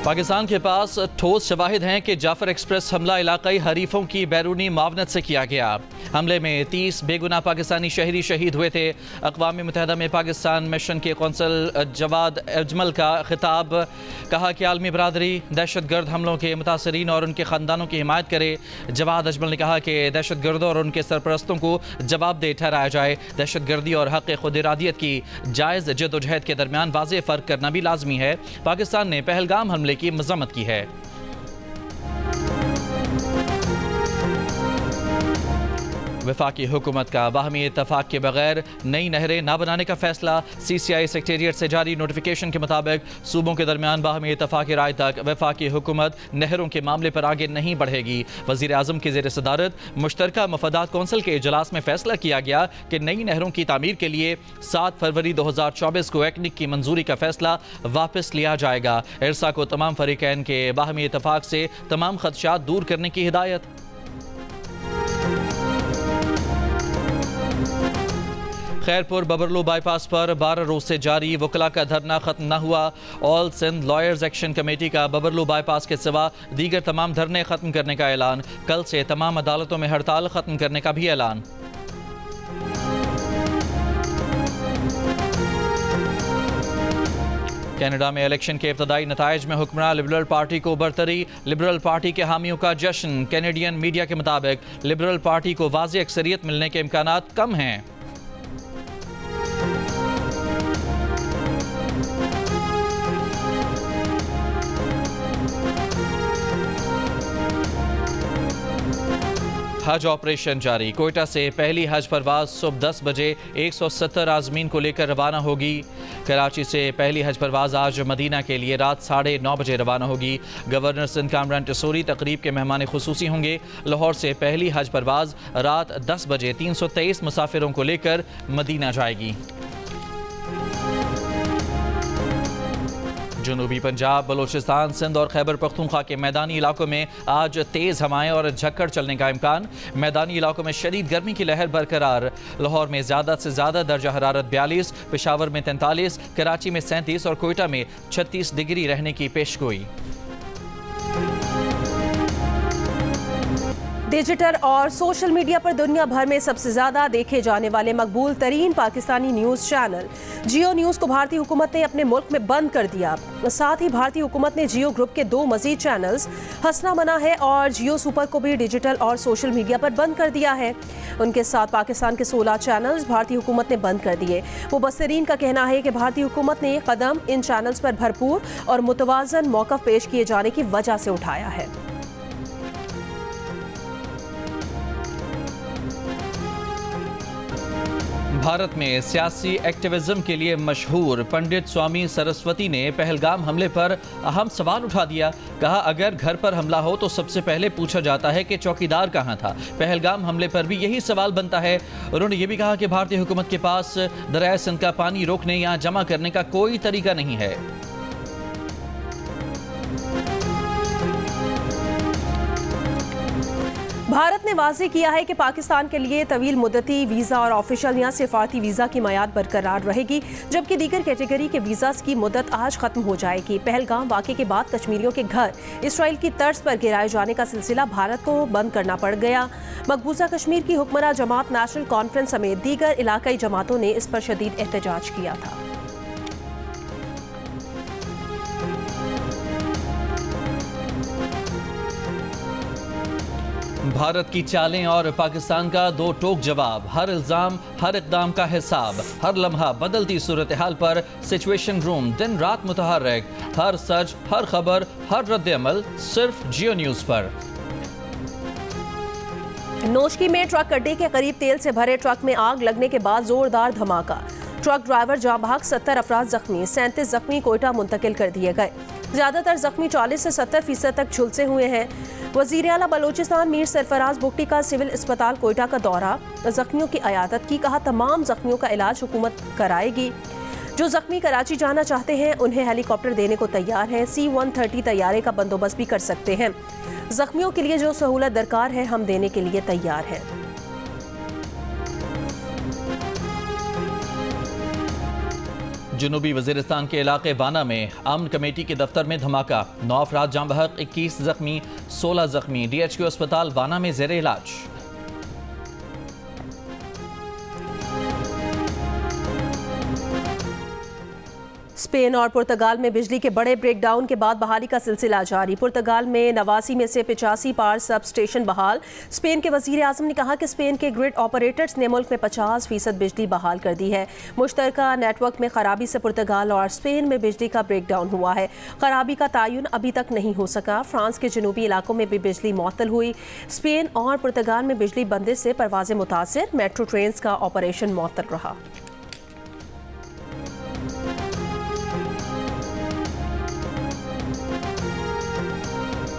पाकिस्तान के पास ठोस शवाहिद हैं कि जाफर एक्सप्रेस हमला इलाकाई हरीफों की बैरूनी मावनत से किया गया। हमले में 30 बेगुनाह पाकिस्तानी शहरी शहीद हुए थे। अक़वाम मुत्तहिदा में पाकिस्तान मिशन के कौंसल जवाद अजमल का खिताब, कहा कि आलमी बरादरी दहशत गर्द हमलों के मुतासरीन और उनके ख़ानदानों की हिमायत करे। जवाद अजमल ने कहा कि दहशत गर्दों और उनके सरपरस्तों को जवाबदेह ठहराया जाए। दहशत गर्दी और हक़ खुद इरादियत की जायज़ जदोजहद के दरमियान वाज़ेह फ़र्क करना भी लाजमी है। पाकिस्तान ने पहलगाम हमले की मज़म्मत की है। वफाकी हुकूमत का बाहमी इत्तफाक के बगैर नई नहरें न बनाने का फैसला। CCI सेक्रेटेरिएट से जारी नोटिफिकेशन के मुताबिक सूबों के दरमियान बाहमी इत्तफाक राय तक वफाकी हुकूमत नहरों के मामले पर आगे नहीं बढ़ेगी। वज़ीर आज़म की ज़ेर सदारत मुश्तरका मफादात कौंसिल के इजलास में फैसला किया गया कि नई नहरों की तामीर के लिए 7 फरवरी 2024 को एक्निक की मंजूरी का फैसला वापस लिया जाएगा। इरसा को तमाम फरीकैन के बाहमी इत्तफाक से तमाम खदशात दूर करने की हिदायत। खैरपुर बबरलू बाईपास पर 12 रोज से जारी वकला का धरना खत्म न हुआ। All Sindh lawyers action committee का बबरलू बाईपास के सिवा दीगर तमाम धरने खत्म करने का ऐलान। कल से तमाम अदालतों में हड़ताल खत्म करने का भी ऐलान। कनाडा में इलेक्शन के इब्तदाई नताइज में हुक्मरान लिबरल पार्टी को बरतरी। लिबरल पार्टी के हामियों का जश्न। कैनेडियन मीडिया के मुताबिक लिबरल पार्टी को वाज़ेह अक्सरियत मिलने के इम्कानात कम हैं। हज ऑपरेशन जारी। कोयटा से पहली हज परवाज सुबह 10 बजे 170 आज़मीन को लेकर रवाना होगी। कराची से पहली हज परवाज आज मदीना के लिए रात 9:30 बजे रवाना होगी। गवर्नर सिंध कामरान टसूरी तकरीब के मेहमान खुसूसी होंगे। लाहौर से पहली हज परवाज रात 10 बजे 323 मुसाफिरों को लेकर मदीना जाएगी। जनूबी पंजाब, बलोचिस्तान, सिंध और खैबर पख्तूनख्वा के मैदानी इलाकों में आज तेज़ हवाएं और झक्कड़ चलने का इम्कान। मैदानी इलाकों में शदीद गर्मी की लहर बरकरार। लाहौर में ज़्यादा से ज़्यादा दर्जा हरारत 42, पेशावर में 43, कराची में 37 और कोयटा में 36 डिग्री रहने की पेशगोई। डिजिटल और सोशल मीडिया पर दुनिया भर में सबसे ज़्यादा देखे जाने वाले मकबूल तरीन पाकिस्तानी न्यूज़ चैनल जियो न्यूज़ को भारतीय हुकूमत ने अपने मुल्क में बंद कर दिया। साथ ही भारतीय हुकूमत ने जियो ग्रुप के 2 मज़ीद चैनल्स हसना मना है और जियो सुपर को भी डिजिटल और सोशल मीडिया पर बंद कर दिया है। उनके साथ पाकिस्तान के 16 चैनल्स भारतीय हुकूमत ने बंद कर दिए। मुबस्सिरीन का कहना है कि भारतीय हुकूमत ने कदम इन चैनल्स पर भरपूर और मुतवाज़न मौक़िफ़ पेश किए जाने की वजह से उठाया है। भारत में सियासी एक्टिविज्म के लिए मशहूर पंडित स्वामी सरस्वती ने पहलगाम हमले पर अहम सवाल उठा दिया। कहा, अगर घर पर हमला हो तो सबसे पहले पूछा जाता है कि चौकीदार कहाँ था। पहलगाम हमले पर भी यही सवाल बनता है। उन्होंने ये भी कहा कि भारतीय हुकूमत के पास दरिया सिंध का पानी रोकने या जमा करने का कोई तरीका नहीं है। भारत ने वाज़ेह किया है कि पाकिस्तान के लिए तवील मुद्दती वीज़ा और ऑफिशियल या सिफारती वीज़ा की मियाद बरकरार रहेगी, जबकि दीगर कैटेगरी के वीज़ास की मुद्दत आज ख़त्म हो जाएगी। पहलगाम वाक़े के बाद कश्मीरियों के घर इसराइल की तर्ज पर गिराए जाने का सिलसिला भारत को बंद करना पड़ गया। मकबूजा कश्मीर की हुक्मरान जमात नेशनल कॉन्फ्रेंस समेत दीगर इलाकाई जमातों ने इस पर शदीद एहतजाज किया था। भारत की चालें और पाकिस्तान का दो टोक जवाब। हर इल्ज़ाम, हर इक़दाम का हिसाब। हर लम्हा बदलती सूरत हाल पर सिचुएशन रूम दिन रात मुतहर्रिक। हर सच, हर खबर, हर रद्द अमल सिर्फ जियो न्यूज़ पर। नोशकी में ट्रक अड्डे के करीब तेल से भरे ट्रक में आग लगने के बाद जोरदार धमाका। ट्रक ड्राइवर जाँ बहक, 70 अफराद जख्मी। 37 जख्मी कोयटा मुंतकिल कर दिए गए। ज़्यादातर जख्मी 40 से 70% तक झुलसे हुए हैं। वज़ीर आला बलोचिस्तान मीर सरफराज बुगटी का सिविल अस्पताल कोयटा का दौरा, जख्मियों की अयादत की। कहा, तमाम जख्मियों का इलाज हुकूमत कराएगी। जो जख्मी कराची जाना चाहते हैं उन्हें हेलीकॉप्टर देने को तैयार है। C-130 तैयारे का बंदोबस्त भी कर सकते हैं। जख्मियों के लिए जो सहूलत दरकार है हम देने के लिए तैयार हैं। जनूबी वजीरिस्तान के इलाके वाना में अमन कमेटी के दफ्तर में धमाका, 9 अफराद जाम बहक, 21 जख्मी, 16 जख्मी। DHQ अस्पताल वाना में जेर इलाज। स्पेन और पुर्तगाल में बिजली के बड़े ब्रेकडाउन के बाद बहाली का सिलसिला जारी। पुर्तगाल में 89 में से 85 पावर सब स्टेशन बहाल। स्पेन के वजीर आजम ने कहा कि स्पेन के ग्रिड ऑपरेटर्स ने मुल्क में 50% बिजली बहाल कर दी है। मुश्तरका नेटवर्क में खराबी से पुर्तगाल और स्पेन में बिजली का ब्रेकडाउन हुआ है। खराबी का तयन अभी तक नहीं हो सका। फ्रांस के जनूबी इलाकों में भी बिजली मुअत्तल हुई। स्पेन और पुर्तगाल में बिजली बंदिश से परवाजें मुतासिर, मेट्रो ट्रेन का ऑपरेशन मुअत्तल रहा।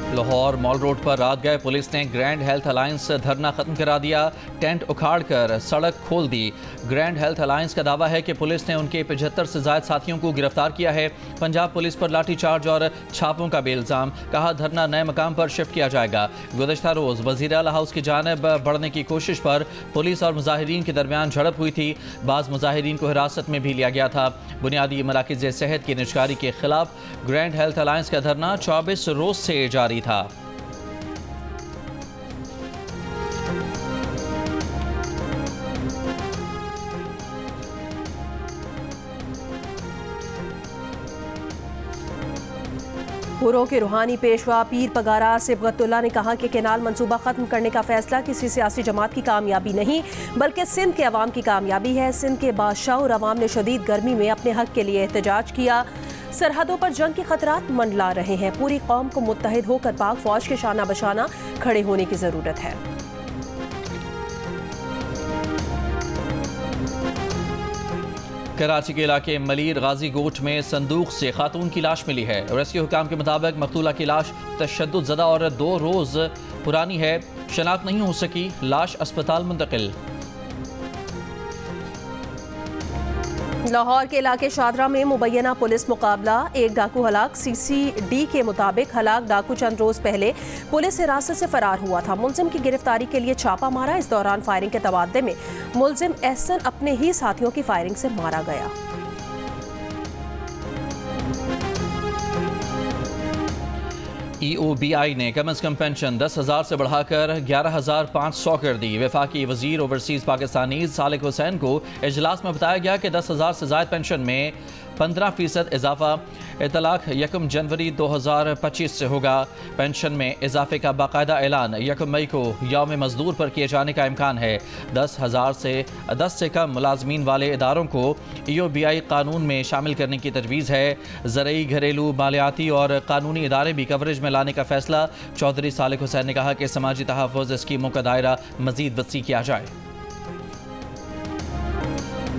लाहौर मॉल रोड पर रात गए पुलिस ने ग्रैंड हेल्थ अलायंस धरना खत्म करा दिया। टेंट उखाड़कर सड़क खोल दी। ग्रैंड हेल्थ अलायंस का दावा है कि पुलिस ने उनके 75 से ज्यादा साथियों को गिरफ्तार किया है। पंजाब पुलिस पर लाठीचार्ज और छापों का भी इल्जाम। कहा धरना नए मकाम पर शिफ्ट किया जाएगा। गुज़श्ता रोज वज़ीर आला हाउस की जानिब बढ़ने की कोशिश पर पुलिस और मुजाहिरीन के दरमियान झड़प हुई थी। बाज़ मुजाहिरीन को हिरासत में भी लिया गया था। बुनियादी मराकिज़ सेहत की निजकारी के खिलाफ ग्रैंड हेल्थ अलायंस का धरना 24 रोज से जारी था। हुर्रों के रूहानी पेशवा पीर पगारा सिबगतुल्लाह ने कहा कि केनाल मंसूबा खत्म करने का फैसला किसी सियासी जमात की कामयाबी नहीं बल्कि सिंध के अवाम की कामयाबी है। सिंध के बादशाह और अवाम ने शदीद गर्मी में अपने हक के लिए एहतजाज किया। सरहदों पर जंग के खतरात मंडला रहे हैं। पूरी कौम को मुत्तहिद होकर पाक फौज के शाना बशाना खड़े होने की जरूरत है। कराची के इलाके मलीर गाजी गोट में संदूक से खातून की लाश मिली है। रेस्क्यू हुकाम के मुताबिक मकतूला की लाश तशद्दुद ज़दा और 2 रोज पुरानी है। शनाख्त नहीं हो सकी। लाश अस्पताल मुंतकिल। लाहौर के इलाके शादरा में मुबैना पुलिस मुकाबला, एक डाकू हलाक। CCD के मुताबिक हलाक डाकू चंद रोज पहले पुलिस हिरासत से फरार हुआ था। मुलजिम की गिरफ्तारी के लिए छापा मारा। इस दौरान फायरिंग के तबादले में मुलजिम एहसन अपने ही साथियों की फायरिंग से मारा गया। EOBI ने कम अज़ कम पेंशन 10,000 से बढ़ाकर 11,500 कर दी। वफाकी वजीर ओवरसीज़ पाकिस्तानी सालिक हुसैन को इजलास में बताया गया कि 10,000 से ज़ायद पेंशन में 15% इजाफा इतलाक 1 जनवरी 2025 से होगा। पेंशन में इजाफे का बाकायदा ऐलान 1 मई को यौम मजदूर पर किए जाने का इम्कान है। 10 से कम मुलाजमीन वाले इदारों को EOBI कानून में शामिल करने की तजवीज़ है। ज़रई, घरेलू, मालियाती और कानूनी इदारे भी कवरेज में लाने का फैसला। चौधरी सालिक हुसैन ने कहा कि समाजी तहफ़्फ़ुज़ स्कीमों का दायरा मज़ीद वसी किया जाए।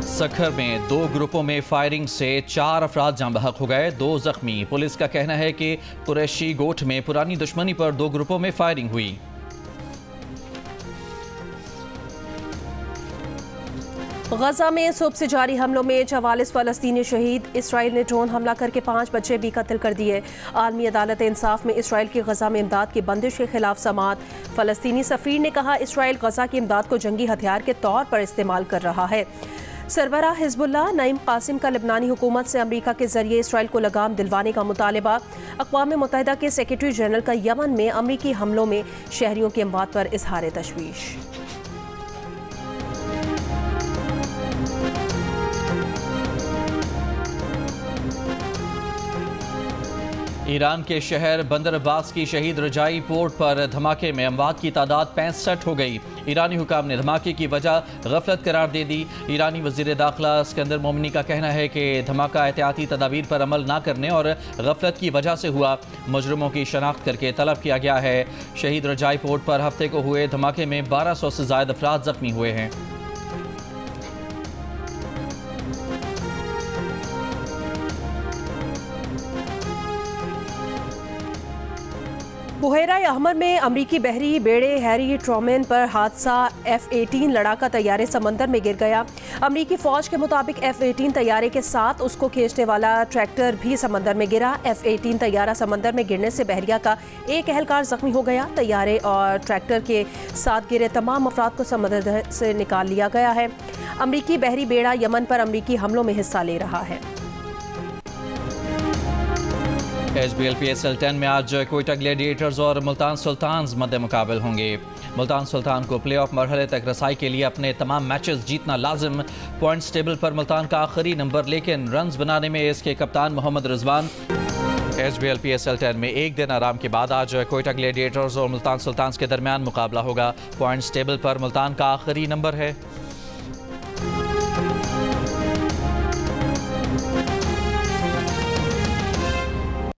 सखर में 2 ग्रुपों में फायरिंग से 4 अफराद जाम बहक हो गए, 2 जख्मी। पुलिस का कहना है कि कुरैशी गोठ में पुरानी दुश्मनी पर 2 ग्रुपों में फायरिंग हुई। गजा में सुबह से जारी हमलों में 44 फ़लस्तीनी शहीद। इसराइल ने ड्रोन हमला करके 5 बच्चे भी कत्ल कर दिए। आलमी अदालत इंसाफ में इसराइल की गजा में इमदाद की बंदिश के खिलाफ समाअत। फ़लस्तीनी सफ़ीर ने कहा इसराइल गजा की इमदाद को जंगी हथियार के तौर पर इस्तेमाल कर रहा है। सरबराह हिज़्बुल्लाह नईम कासिम का लेबनानी हुकूमत से अमरीका के जरिए इसराइल को लगाम दिलवाने का मुतालबा। अक़वाम मुत्तहिदा के सेक्रेटरी जनरल का यमन में अमरीकी हमलों में शहरियों की अमवात पर इजहार तशवीश। ईरान के शहर बंदर अब्बास की शहीद रजाई पोर्ट पर धमाके में अमवात की तादाद 65 हो गई। ईरानी हुकाम ने धमाके की वजह गफलत करार दे दी। ईरानी वज़ीर दाखिला सिकंदर मोमिनी का कहना है कि धमाका एहतियाती तदाबीर पर अमल न करने और गफलत की वजह से हुआ। मुजरिमों की शनाख्त करके तलब किया गया है। शहीद रजाई पोर्ट पर हफ्ते को हुए धमाके में 1200 से ज़ायद अफराद जख्मी हुए हैं। बुहेरा अहमर में अमरीकी बहरी बेड़े हैरी ट्रूमैन पर हादसा। F-18 लड़ाका तैयारे समंदर में गिर गया। अमरीकी फ़ौज के मुताबिक F-18 तैयारे के साथ उसको खींचने वाला ट्रैक्टर भी समंदर में गिरा। F-18 तैयारा समंदर में गिरने से बहरिया का एक एहलकार जख्मी हो गया। तैयारे और ट्रैक्टर के साथ गिरे तमाम अफराद को समंदर से निकाल लिया गया है। अमरीकी बहरी बेड़ा यमन पर अमरीकी हमलों में हिस्सा ले रहा है। HBL PSL 10 में आज कोयटा ग्लैडिएटर्स और मुल्तान सुल्तान्स मद्दे मुकाबल होंगे। मुल्तान सुल्तान को प्लेऑफ मरहले तक रसाई के लिए अपने तमाम मैचेस जीतना लाजिम। पॉइंट्स टेबल पर मुल्तान का आखिरी नंबर, लेकिन रन्स बनाने में इसके कप्तान मोहम्मद रिजवान। HBL PSL 10 में एक दिन आराम के बाद आज कोयटा ग्लैडिएटर्स और मुल्तान सुल्तान्स के दरमियान मुकाबला होगा। पॉइंट्स टेबल पर मुल्तान का आखिरी नंबर है।